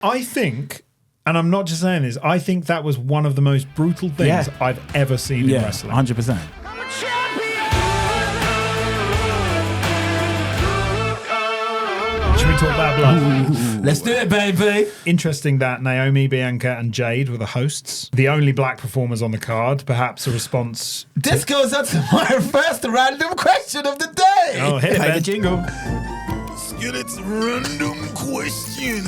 I think, and I'm not just saying this, I think that was one of the most brutal things I've ever seen in wrestling. 100%. Should we talk about blood? Let's do it, baby. Interesting that Naomi, Bianca, and Jade were the hosts, the only black performers on the card. Perhaps a response. This goes on to my first random question of the day. Oh, hit it, Play the Ben. jingle. It's random question.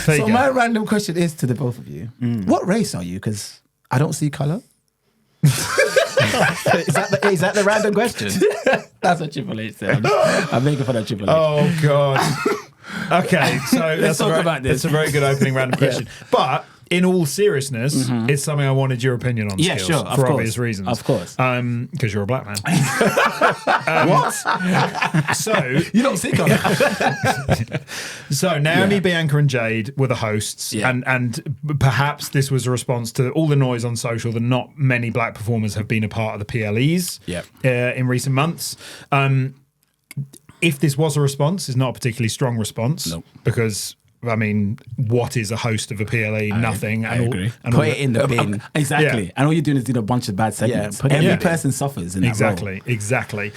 There you So go. my random question is to the both of you. What race are you? Because I don't see colour. Is that the random question? That's what Triple H said. I'm making fun of Triple H. Oh, God. Okay, so that's talk about this. That's a very good opening random question. But in all seriousness, it's something I wanted your opinion on. Yeah, Skills, sure, of for course. obvious reasons. Of course. Because you're a black man. What? So You don't see colour. So Naomi, Bianca, and Jade were the hosts, and perhaps this was a response to all the noise on social that not many black performers have been a part of the PLEs in recent months. If this was a response, it's not a particularly strong response, because I mean, what is a host of a PLE? Nothing. I agree. And Put it in the bin. Exactly. Yeah. And all you're doing is doing a bunch of bad segments. put it in Every the bin. person suffers in that role. Exactly.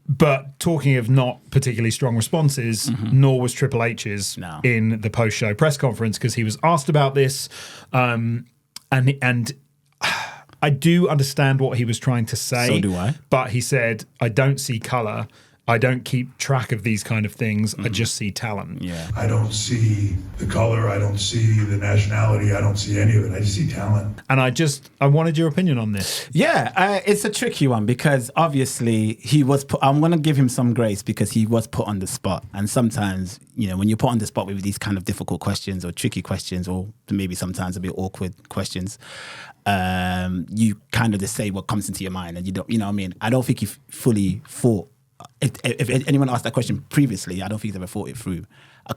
But talking of not particularly strong responses, nor was Triple H's in the post-show press conference, because he was asked about this, and I do understand what he was trying to say. So do I. But he said, "I don't see colour. I don't keep track of these kind of things. I just see talent." Yeah. I don't see the color. I don't see the nationality. I don't see any of it. I just see talent. And I wanted your opinion on this. Yeah, it's a tricky one because obviously he was put, I'm going to give him some grace because he was put on the spot. And sometimes, when you're put on the spot with these kind of difficult questions or tricky questions or maybe sometimes a bit awkward questions, you kind of just say what comes into your mind and you don't, what I mean? I don't think he fully thought. If anyone asked that question previously, I don't think he's ever thought it through.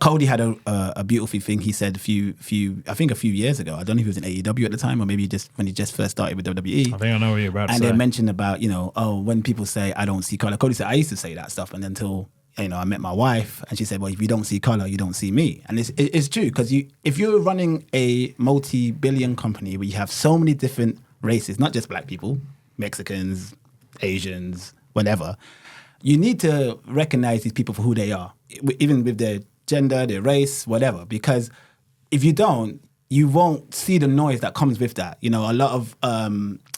Cody had a beautiful thing he said a few years ago. I don't know if he was in AEW at the time or maybe just when he just first started with WWE. I think I know what you're about to and say. they mentioned about, when people say, I don't see color. Cody said, I used to say that stuff. And until, I met my wife and she said, well, if you don't see color, you don't see me. And it's true because if you're running a multi-billion company where you have so many different races, not just black people, Mexicans, Asians, whatever, you need to recognize these people for who they are, even with their gender, their race, whatever. Because if you don't, you won't see the noise that comes with that. A lot of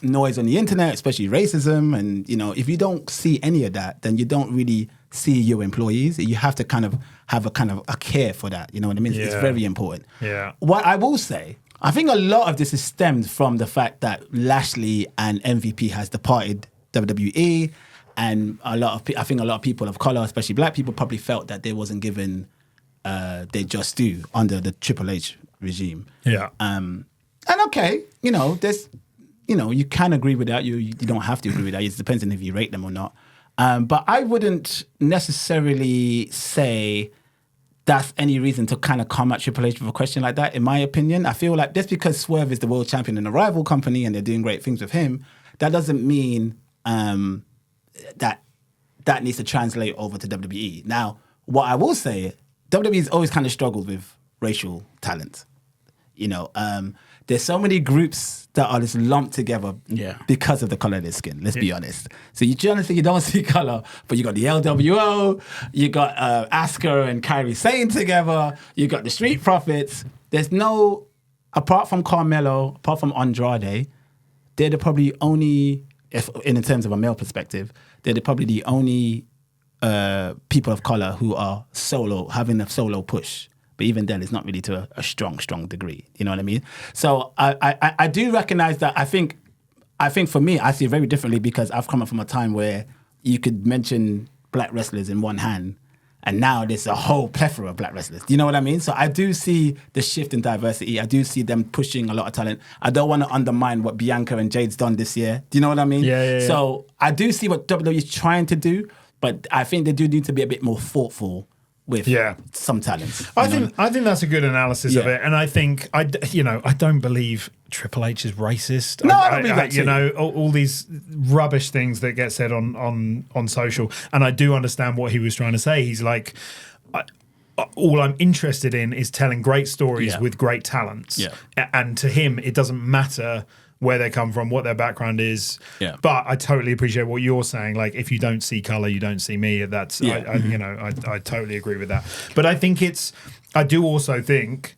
noise on the internet, especially racism. And, if you don't see any of that, then you don't really see your employees. You have to kind of have a care for that. You know what I mean? Yeah. It's very important. Yeah. What I will say, I think a lot of this is stemmed from the fact that Lashley and MVP has departed WWE. And I think a lot of people of color, especially black people, probably felt that they wasn't given their just due under the Triple H regime. Yeah. And okay, there's, you can agree with that. You don't have to agree with that. It depends on if you rate them or not. But I wouldn't necessarily say that's any reason to kind of come at Triple H with a question like that. In my opinion, I feel like just because Swerve is the world champion in a rival company and they're doing great things with him, that doesn't mean that needs to translate over to WWE. Now, what I will say, WWE's always kind of struggled with racial talent. There's so many groups that are just lumped together because of the color of their skin, let's be honest. So you honestly, you don't see color, but you got the LWO, you got Asuka and Kairi Sane together, you got the Street Profits. There's no, apart from Carmelo, apart from Andrade, they're probably only, in terms of a male perspective, they're probably the only people of color who are having a solo push. But even then, it's not really to a strong degree. You know what I mean? So I do recognize that. I think for me, I see it very differently because I've come up from a time where you could mention black wrestlers in one hand, and now there's a whole plethora of black wrestlers. Do you know what I mean? So I do see the shift in diversity. I do see them pushing a lot of talent. I don't want to undermine what Bianca and Jade's done this year. Do you know what I mean? Yeah. So I do see what WWE is trying to do, but I think they do need to be a bit more thoughtful with some talents. I think that's a good analysis of it, and I think I don't believe Triple H is racist. No, I don't believe that too. You know, all these rubbish things that get said on social, and I do understand what he was trying to say. He's like, all I'm interested in is telling great stories with great talents, and to him, it doesn't matter where they come from, what their background is. Yeah. But I totally appreciate what you're saying. Like, if you don't see color, you don't see me. That's, I totally agree with that. But I think I do also think,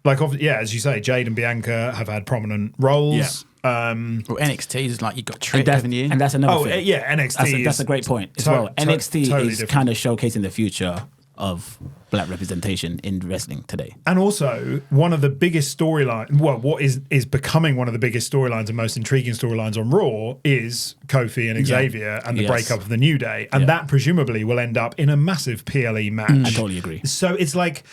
like, as you say, Jade and Bianca have had prominent roles. Yeah. Well, NXT is like, you've got Trick, haven't you? And that's another thing. Yeah, NXT that's a great point as well. NXT totally is different. kind of showcasing the future of black representation in wrestling today. And also, one of the biggest storylines, what is becoming one of the biggest storylines and most intriguing storylines on Raw is Kofi and Xavier and the breakup of the New Day. And that presumably will end up in a massive PLE match. I totally agree. So it's like,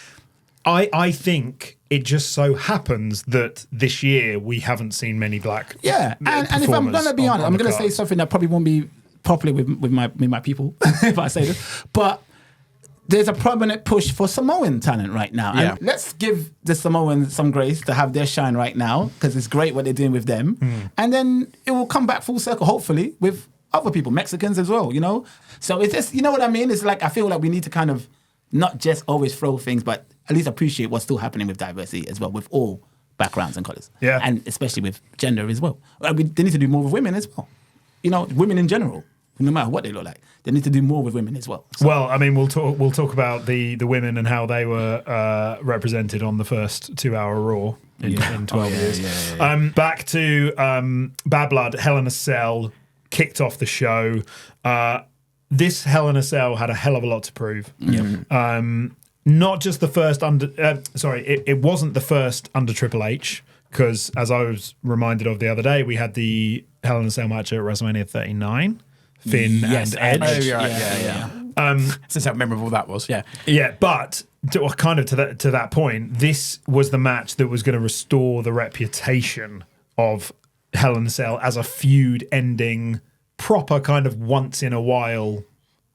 I think it just so happens that this year we haven't seen many black and if I'm going to be honest, I'm going to say something that probably won't be popular with my people if I say this, but there's a prominent push for Samoan talent right now. Yeah. And let's give the Samoans some grace to have their shine right now, because it's great what they're doing with them. And then it will come back full circle, hopefully, with other people, Mexicans as well, you know? So it's just, you know what I mean? It's like, I feel like we need to kind of not just always throw things, but at least appreciate what's still happening with diversity as well, with all backgrounds and colours. Yeah. And especially with gender as well. They need to do more with women as well. You know, women in general, no matter what they look like. They need to do more with women as well. So. Well, I mean, we'll talk about the women and how they were represented on the first 2-hour Raw in 12 years. Yeah. Back to Bad Blood, Hell in a Cell kicked off the show. This Hell in a Cell had a hell of a lot to prove. Not just the first it wasn't the first under Triple H, because as I was reminded of the other day, we had the Hell in a Cell match at WrestleMania 39. Finn and Edge. Oh, yeah. Since how memorable that was, but to that point, this was the match that was going to restore the reputation of Hell in a Cell as a feud-ending, proper kind of once-in-a-while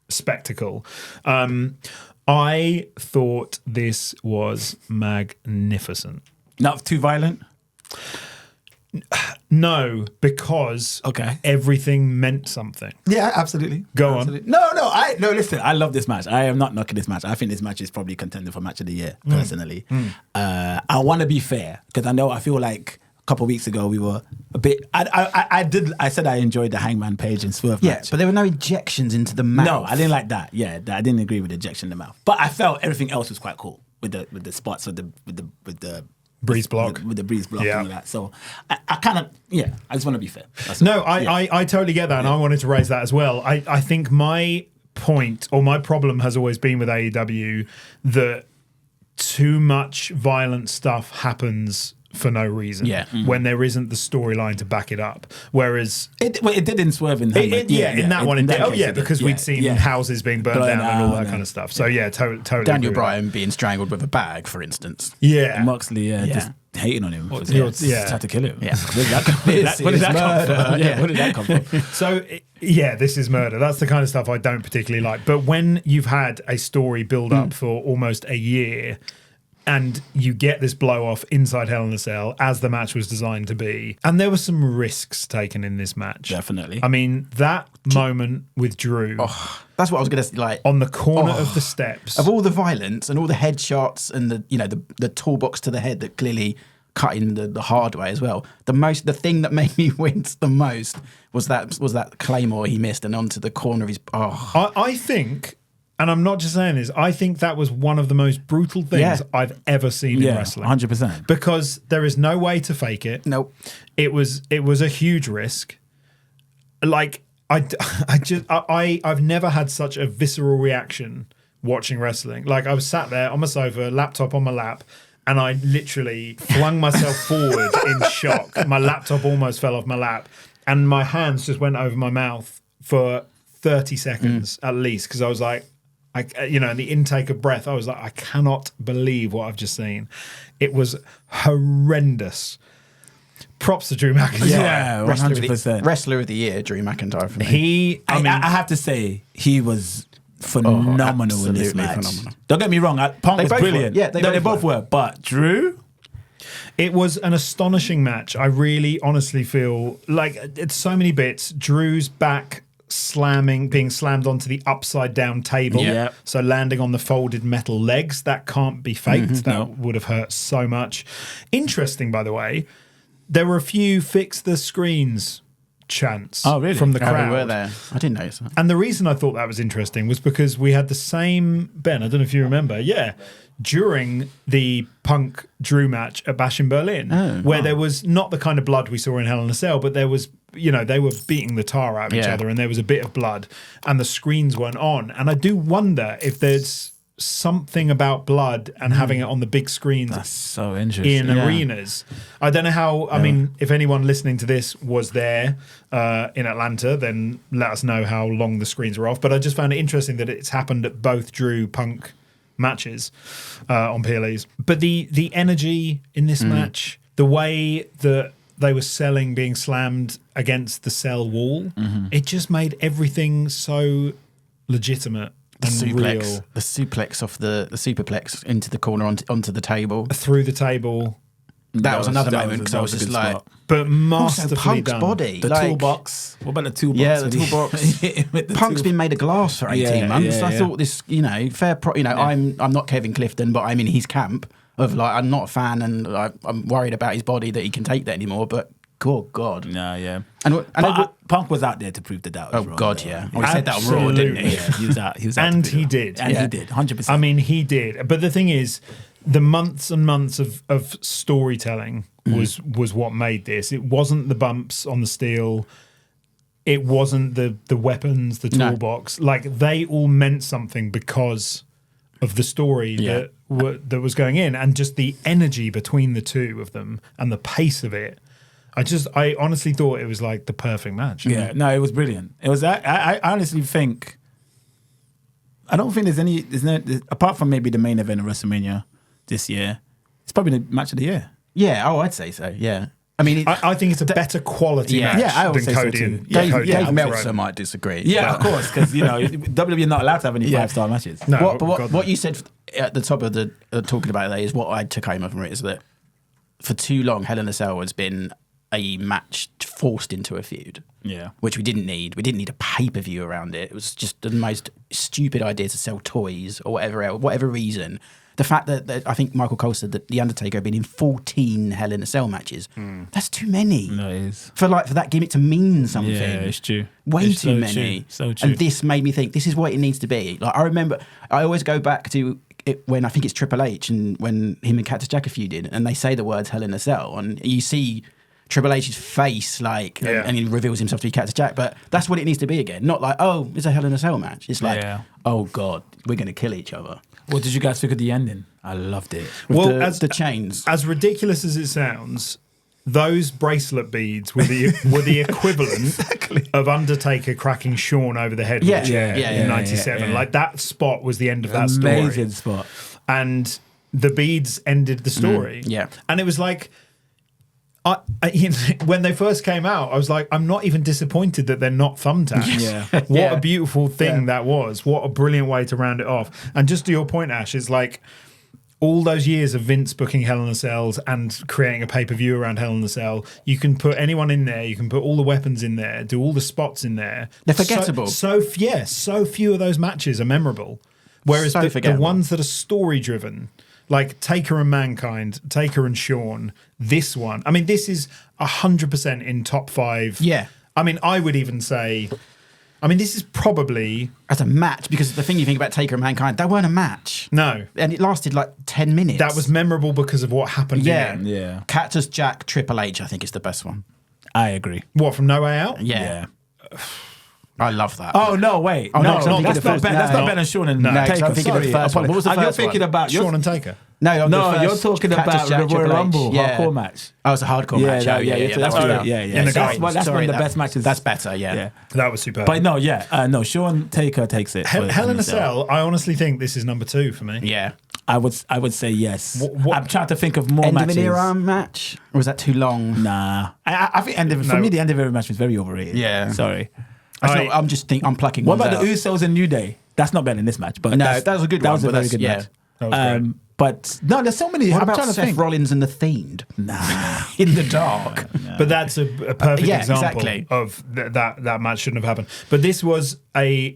spectacle. I thought this was magnificent. Not too violent? No, because everything meant something. Yeah, absolutely. Go on. No, listen, I love this match. I am not knocking this match. I think this match is probably contender for match of the year, personally. I want to be fair, because I feel like a couple of weeks ago we were a bit, I said I enjoyed the Hangman Page and Swerve match. But there were no injections into the mouth. No, I didn't like that. Yeah, I didn't agree with the injection in the mouth. But I felt everything else was quite cool with the spots with the breeze block. With the breeze block and all that. So I kind of, I just want to be fair. I totally get that, and I wanted to raise that as well. I think my point, or my problem, has always been with AEW that too much violent stuff happens for no reason when there isn't the storyline to back it up. Whereas it did in Swerve in that one it did. Because we'd seen houses being burned down and all that kind of stuff. So totally. Daniel Bryan being strangled with a bag, for instance. Yeah. Moxley just hating on him. Tried to kill him. Yeah. Where did that come from? So this is murder. That's the kind of stuff I don't particularly like. But when you've had a story build up for almost a year, and you get this blow off inside Hell in a Cell, as the match was designed to be. And there were some risks taken in this match. Definitely. I mean, that moment with Drew. Oh, that's what I was going to say. Like, on the corner of the steps. Of all the violence and all the headshots and the toolbox to the head that clearly cut in the hard way as well. The thing that made me wince the most was that Claymore he missed and onto the corner of his... Oh. I think... And I'm not just saying this, I think that was one of the most brutal things I've ever seen in wrestling. 100%. Because there is no way to fake it. Nope. It was a huge risk. Like, I've never had such a visceral reaction watching wrestling. Like, I was sat there on my sofa, laptop on my lap, and I literally flung myself forward in shock. My laptop almost fell off my lap, and my hands just went over my mouth for 30 seconds at least, because I was like, in the intake of breath, I was like, I cannot believe what I've just seen. It was horrendous. Props to Drew McIntyre. Yeah, 100%. Wrestler of the year, Drew McIntyre for me. I have to say, he was phenomenal in this absolutely match. phenomenal. Don't get me wrong, Punk was both were. brilliant. Yeah, they both both were. But Drew, It was an astonishing match. I really honestly feel like it's so many bits. Drew's back being slammed onto the upside down table. Yeah. So landing on the folded metal legs, that can't be faked. That would have hurt so much. Interesting, by the way, there were a few fix the screens chants from the crowd. Were there? I didn't notice that. And the reason I thought that was interesting was because we had the same, Ben, I don't know if you remember, during the Punk Drew match at Bash in Berlin, where there was not the kind of blood we saw in Hell in a Cell, but there was, they were beating the tar out of each other and there was a bit of blood and the screens weren't on. And I do wonder if there's something about blood and having it on the big screens. that's so interesting. In arenas. I don't know how, I mean, if anyone listening to this was there in Atlanta, then let us know how long the screens were off. But I just found it interesting that it's happened at both Drew Punk matches on PLEs. But the energy in this match, the way that they were selling being slammed against the cell wall, it just made everything so legitimate. The and suplex, real. the suplex off the superplex into the corner onto the table. Through the table. That was another that moment because I was a just good like, spot. But also masterfully Punk's done. body, The like, toolbox. What about the toolbox? Yeah, the toolbox. Punk's been made of glass for 18 months. I thought this, I'm not Kevin Clifton, but I'm in his camp of like, I'm not a fan and I'm worried about his body that he can take that anymore. But good God. No, yeah. And Punk was out there to prove the doubt. oh, God, yeah. Well, he said that on Raw, didn't he? Yeah, he was out. He was out And to prove he it. did. And Yeah. he did, 100%. I mean, he did. But the thing is, the months and months of storytelling was what made this. It wasn't the bumps on the steel. It wasn't the weapons, the No. toolbox. Like, they all meant something because of the story that was going in, and just the energy between the two of them and the pace of it. I honestly thought it was like the perfect match. Yeah, no, it was brilliant. It was. I honestly think. I don't think there's no apart from maybe the main event of WrestleMania this year. It's probably the match of the year. Yeah, I'd say so, yeah. I mean, I think it's a better quality match I would than say so Cody too. and Yeah, Cody Dave and Meltzer Roman. might disagree. Yeah, but- of course, because WWE are not allowed to have any 5-star matches. No, But what you said at the top of the talking about that is what I took home from it is that for too long, Hell in a Cell has been a match forced into a feud. Yeah. Which we didn't need. We didn't need a pay-per-view around it. It was just the most stupid idea to sell toys or whatever reason. The fact that I think Michael Cole said that The Undertaker had been in 14 Hell in a Cell matches. That's too many. No, it is. For that gimmick to mean something. Yeah, it's true. Way It's too so many. true. So true. And this made me think this is what it needs to be. Like, I remember, I always go back to it when I think it's Triple H and when him and Cactus Jack feuded, and they say the words Hell in a Cell, and you see Triple H's face, and he reveals himself to be Cactus Jack. But that's what it needs to be again. Not like, oh, it's a Hell in a Cell match. It's like, oh God, we're going to kill each other. What did you guys think of the ending? I loved it. With Well, the chains. As ridiculous as it sounds, those bracelet beads were the equivalent of Undertaker cracking Shawn over the head with a chair in '97. Like, that spot was the end of that story. Amazing spot. And the beads ended the story. yeah. And it was like, when they first came out, I was like, I'm not even disappointed that they're not thumbtacks. Yeah. What a beautiful thing that was. What a brilliant way to round it off. And just to your point, Ash, is like all those years of Vince booking Hell in a Cells and creating a pay-per-view around Hell in a Cell, you can put anyone in there, you can put all the weapons in there, do all the spots in there. They're forgettable. So few of those matches are memorable. Whereas So the forgettable. ones that are story-driven, like Taker and Mankind, Taker and Shawn, this one. I mean, this is 100% in top 5. Yeah. I mean, I would even say, this is probably... As a match, because the thing you think about Taker and Mankind, that weren't a match. No. And it lasted like 10 minutes. That was memorable because of what happened in it. Yeah. Cactus Jack, Triple H, I think is the best one. I agree. What, from No Way Out? Yeah. I love that. Oh, no, wait. Oh, no, 'cause I'm thinking that's of the not first- Ben. That's no. not Ben and Shawn and No, 'cause Taker. I'm thinking of the Sorry, first one. What was the You're first thinking one? about... Shawn and Taker. No, you're talking about the Royal Rumble hardcore match. Oh, it's a hardcore match. Yeah, That's that's right. right. Yeah. In the That's Gardens. one of the best matches. That's better, yeah. That was superb. But no, Shawn Taker takes it. for Hell in a Cell. Cell, I honestly think this is number 2 for me. Yeah. I would say yes. What- I'm trying to think of more End matches. of an era match? Or was that too long? Nah, I think for me the end of era match was very overrated. Yeah. Sorry. I'm just I'm plucking What ones about out. the Usos and New Day? That's not better than this match, but No, that was a good That one, was a but very that's- good yeah. match. That was great. But no, there's so many. What I'm about trying to Seth think. Rollins and the Fiend? Nah. In the dark. But that's a perfect Yeah, example exactly. of that match shouldn't have happened. But this was you're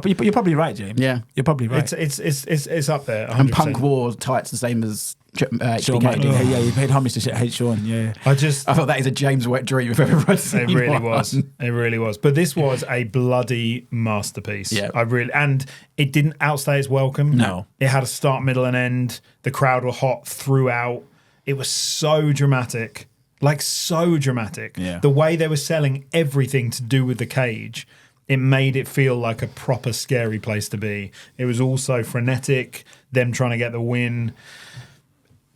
You're probably right, James. Yeah. You're probably right. it's up there. 100%. And Punk wore tights the same as Shawn HBK Michaels. did. Yeah, he paid homage to H. Shawn. Yeah. I just I thought that is a James wet dream if ever I've seen It really one. was. It really was. But this was a bloody masterpiece. Yeah. And it didn't outstay its welcome. No. It had a start, middle, and end. The crowd were hot throughout. It was so dramatic. Like so dramatic. Yeah. The way they were selling everything to do with the cage, it made it feel like a proper scary place to be. It was also frenetic, them trying to get the win.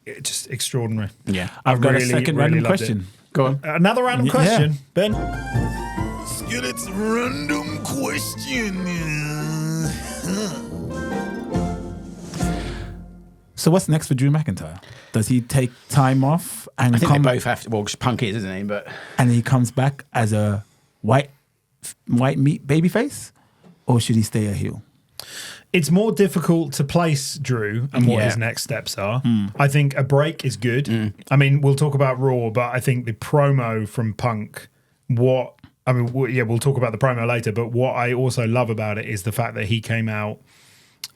It just extraordinary. Yeah. I've got a second random loved question. Go on. Another random Yeah. question, Ben. Skillet's random question. So what's next for Drew McIntyre? Does he take time off and I think come they both have to. Well, Punk is, isn't he? But and he comes back as a white meat babyface, or should he stay a heel? It's more difficult to place Drew and what Yeah. his next steps are. I think a break is good. I mean, we'll talk about Raw, but I think the promo from Punk, we'll talk about the promo later, but what I also love about it is the fact that he came out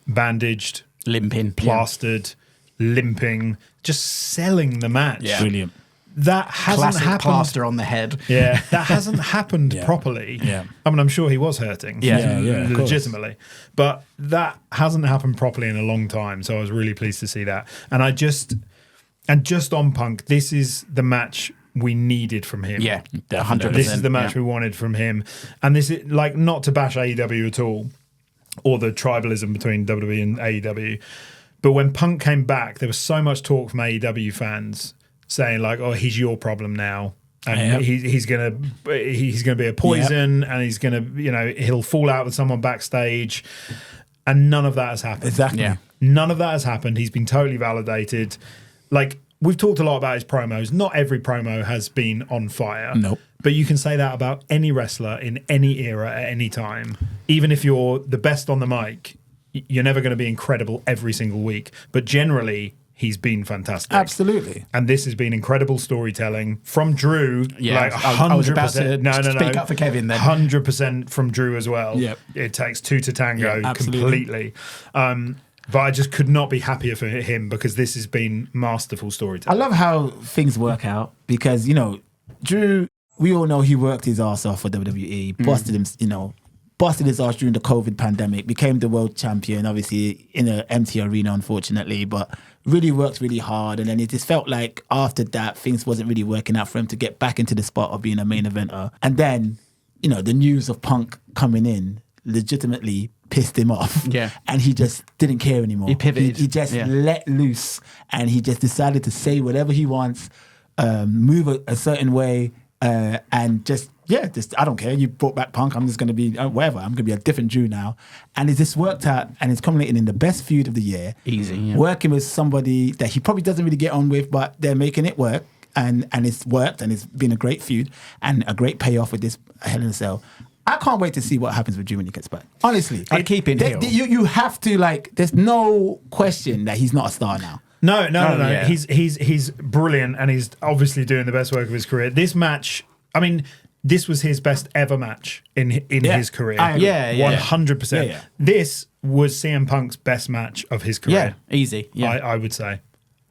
bandaged, limping, plastered, limping, just selling the match. Yeah. Brilliant. That hasn't classic happened. plaster on the head. Yeah, that hasn't happened properly. Yeah. I mean, I'm sure he was hurting. Yeah, of course. legitimately. But that hasn't happened properly in a long time. So I was really pleased to see that. And just on Punk, this is the match we needed from him. Yeah, 100%. This is the match yeah. we wanted from him. And this is like not to bash AEW at all or the tribalism between WWE and AEW. But when Punk came back, there was so much talk from AEW fans saying like, "Oh, he's your problem now, and he's gonna be a poison, and he's gonna he'll fall out with someone backstage," and none of that has happened. Exactly. Yeah. None of that has happened. He's been totally validated. Like we've talked a lot about his promos. Not every promo has been on fire. Nope. But you can say that about any wrestler in any era at any time. Even if you're the best on the mic, you're never going to be incredible every single week. But generally, he's been fantastic. Absolutely. And this has been incredible storytelling from Drew. Yeah, like I was about 100%. to No. speak up for Kevin then. 100% from Drew as well. Yep. It takes two to tango Yeah, absolutely. completely. But I just could not be happier for him because this has been masterful I storytelling. love how things work out because, Drew, we all know he worked his ass off for WWE, busted his ass during the COVID pandemic, became the world champion, obviously in an empty arena, unfortunately, but really worked really hard. And then it just felt like after that, things wasn't really working out for him to get back into the spot of being a main eventer. And then, the news of Punk coming in legitimately pissed him off. Yeah. And he just didn't care anymore. He pivoted. He just Yeah. let loose and he just decided to say whatever he wants, move a certain way, and just I don't care. You brought back Punk. I'm just going to be whatever. I'm going to be a different Drew now. And it's just worked out and it's culminating in the best feud of the year. Easy, yeah. Working with somebody that he probably doesn't really get on with, but they're making it work. And it's worked and it's been a great feud and a great payoff with this Hell in a Cell. I can't wait to see what happens with Drew when he gets back. Honestly. I'd keep him heel. You have to, there's no question that he's not a star now. No. yeah. He's brilliant and he's obviously doing the best work of his career. This match, I mean, this was his best ever match in his career. I agree. Yeah. 100%. Yeah. This was CM Punk's best match of his career. Yeah, easy. Yeah. I would say.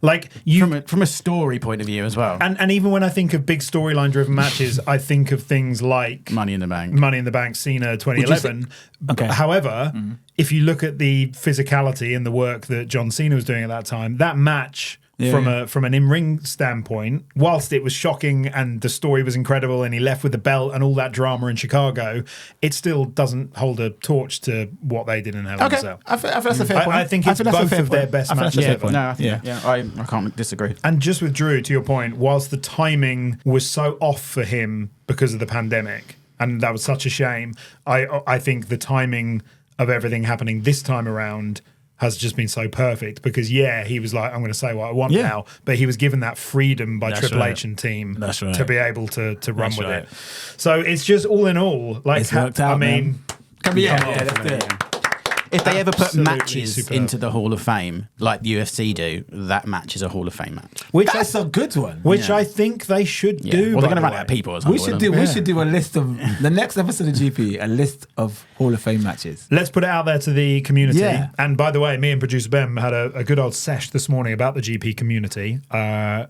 Like you from a story point of view as well. and even when I think of big storyline driven matches, I think of things like Money in the Bank. Money in the Bank, Cena 2011. Okay. However, if you look at the physicality and the work that John Cena was doing at that time, that match from an in-ring standpoint, whilst it was shocking and the story was incredible and he left with the belt and all that drama in Chicago, it still doesn't hold a torch to what they did in Hell in a Okay. Cell. I feel that's a fair point. I think it's feel that's a both fair of their point. best I feel that's a matches fair ever. point. No, I think, I can't disagree. And just with Drew, to your point, whilst the timing was so off for him because of the pandemic, and that was such a shame, I think the timing of everything happening this time around has just been so perfect because, he was like, I'm going to say what I want now, but he was given that freedom by Triple right. H and team That's right. to be able to run That's with right. it. So it's just all in all, like, It's worked out, I mean, let's do it. if they ever put Absolutely matches superb. into the Hall of Fame like the UFC do, that match is a Hall of Fame match. That's a good one. Which I think they should do. Well, they're by going to the run way. out of people or something. We should do. We should do a list of the next episode of GP. A list of Hall of Fame matches. Let's put it out there to the community. Yeah. And by the way, me and producer Ben had a good old sesh this morning about the GP community.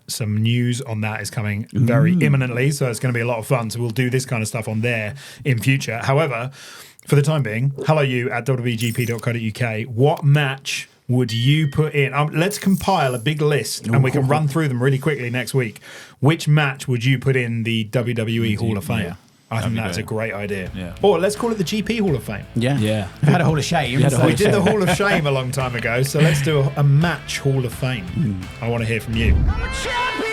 Some news on that is coming very imminently, so it's going to be a lot of fun. So we'll do this kind of stuff on there in future. However, for the time being, hello you at www.gp.co.uk. What match would you put in? Let's compile a big list and we can run through them really quickly next week. Which match would you put in the WWE Hall of Fame? Yeah. I think that's a great idea. Yeah. Or let's call it the GP Hall of Fame. Yeah. Yeah. We've had a Hall of Shame. had a Hall We of did the Hall of Shame a long time ago, so let's do a match Hall of Fame. I want to hear from you. I'm a champion!